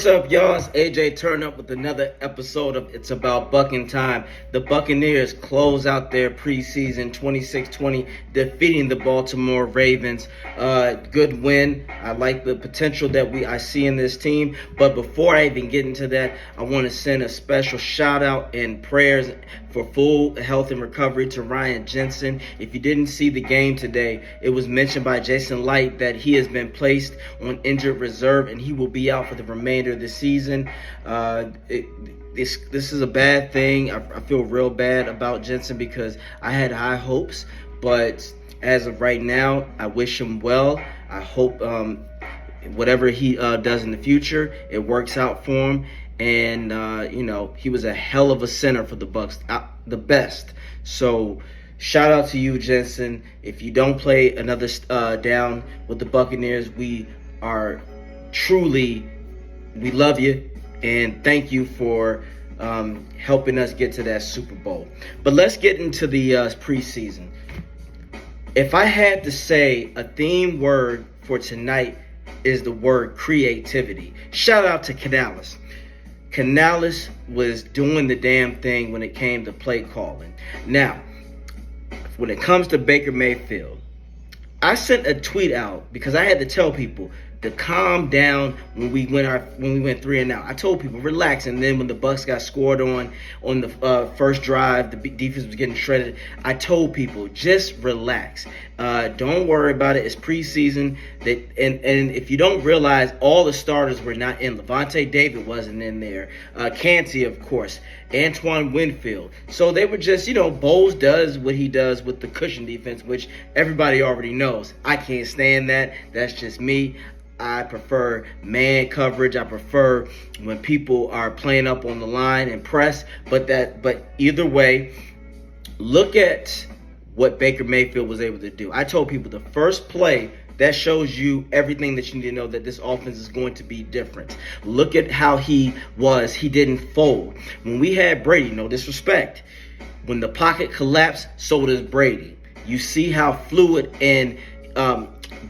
What's up, y'all? It's AJ Turn Up with another episode of It's About Bucking Time. The Buccaneers close out their preseason 26-20, defeating the Baltimore Ravens. Good win. I like the potential that I see in this team. But before I even get into that, I want to send a special shout out and prayers for full health and recovery to Ryan Jensen. If you didn't see the game today, it was mentioned by Jason Light that he has been placed on injured reserve and he will be out for the remainder of the season. This is a bad thing. I feel real bad about Jensen because I had high hopes, but as of right now, I wish him well. I hope whatever he does in the future, it works out for him. And he was a hell of a center for the Bucs, the best. So shout out to you, Jensen. If you don't play another down with the Buccaneers, we love you and thank you for helping us get to that Super Bowl. But let's get into the preseason. If I had to say a theme word for tonight is the word creativity. Shout out to Canales. Canales was doing the damn thing when it came to play calling. Now, when it comes to Baker Mayfield, I sent a tweet out because I had to tell people to calm down when we went 3-and-out. I told people relax, and then when the Bucs got scored on the first drive, the defense was getting shredded. I told people just relax. Don't worry about it. It's preseason. And if you don't realize, all the starters were not in. Levante David wasn't in there. Canty, of course. Antoine Winfield. So they were just, Bowles does what he does with the cushion defense, which everybody already knows. I can't stand that. That's just me. I prefer man coverage. I prefer when people are playing up on the line and press. But either way, look at what Baker Mayfield was able to do. I told people the first play, that shows you everything that you need to know that this offense is going to be different. Look at how he was. He didn't fold. When we had Brady, no disrespect, when the pocket collapsed, so does Brady. You see how fluid and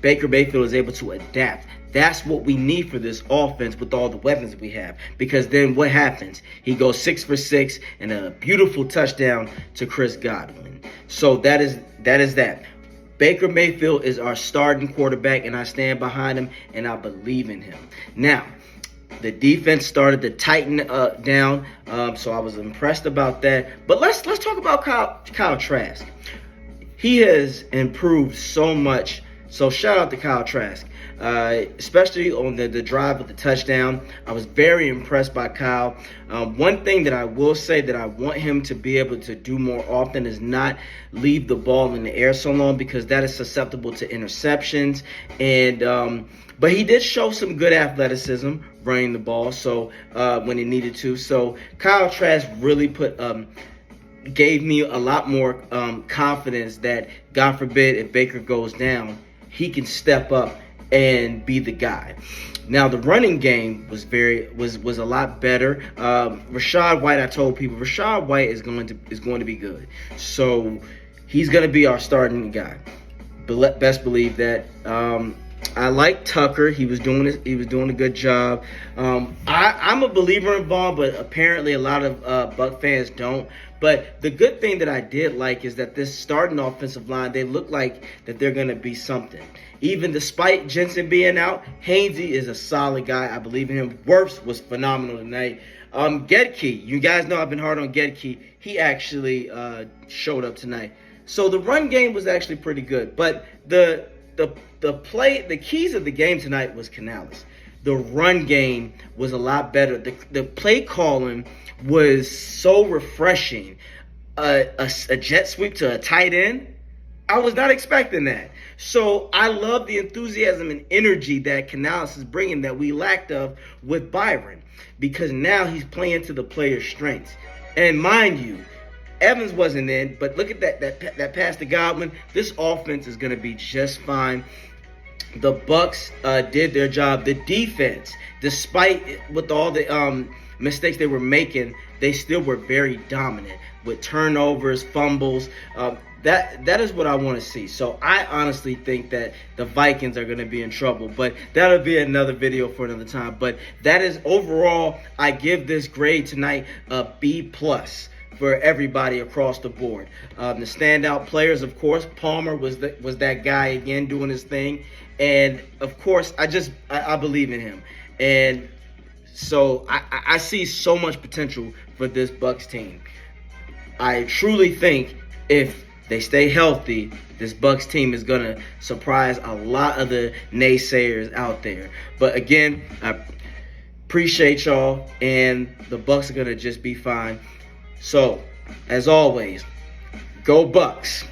Baker Mayfield is able to adapt. That's what we need for this offense with all the weapons we have. Because then what happens? He goes 6 for 6 and a beautiful touchdown to Chris Godwin. So that is that. Baker Mayfield is our starting quarterback, and I stand behind him, and I believe in him. Now, the defense started to tighten down, so I was impressed about that. But let's talk about Kyle Trask. He has improved so much. So shout out to Kyle Trask, especially on the drive with the touchdown. I was very impressed by Kyle. One thing that I will say that I want him to be able to do more often is not leave the ball in the air so long, because that is susceptible to interceptions. And but he did show some good athleticism running the ball, so when he needed to. So Kyle Trask really gave me a lot more confidence that, God forbid, if Baker goes down, he can step up and be the guy. Now, the running game was a lot better. Rachaad White, I told people, Rachaad White is going to be good. So he's going to be our starting guy. Best believe that. I like Tucker. He was doing a good job. I'm a believer in Vaughn, but apparently a lot of Buck fans don't. But the good thing that I did like is that this starting offensive line, they look like that they're going to be something. Even despite Jensen being out, Hainsey is a solid guy. I believe in him. Wirfs was phenomenal tonight. Gedke, you guys know I've been hard on Gedke. He actually showed up tonight. So the run game was actually pretty good. But the keys of the game tonight was Canales. The run game was a lot better. The play calling was so refreshing. A jet sweep to a tight end, I was not expecting that. So I love the enthusiasm and energy that Canales is bringing that we lacked of with Byron, because now he's playing to the player's strengths. And mind you, Evans wasn't in, but look at that pass to Godwin. This offense is going to be just fine. The Bucs did their job. The defense, despite with all the mistakes they were making, they still were very dominant with turnovers, fumbles. That is what I want to see. So I honestly think that the Vikings are going to be in trouble, but that'll be another video for another time. But that is overall, I give this grade tonight a B+ for everybody across the board. The standout players, of course, Palmer was that guy again doing his thing, and of course, I believe in him, and so I see so much potential for this Bucs team. I truly think if they stay healthy, this Bucs team is going to surprise a lot of the naysayers out there. But again, I appreciate y'all, and the Bucs are going to just be fine. So, as always, go Bucs.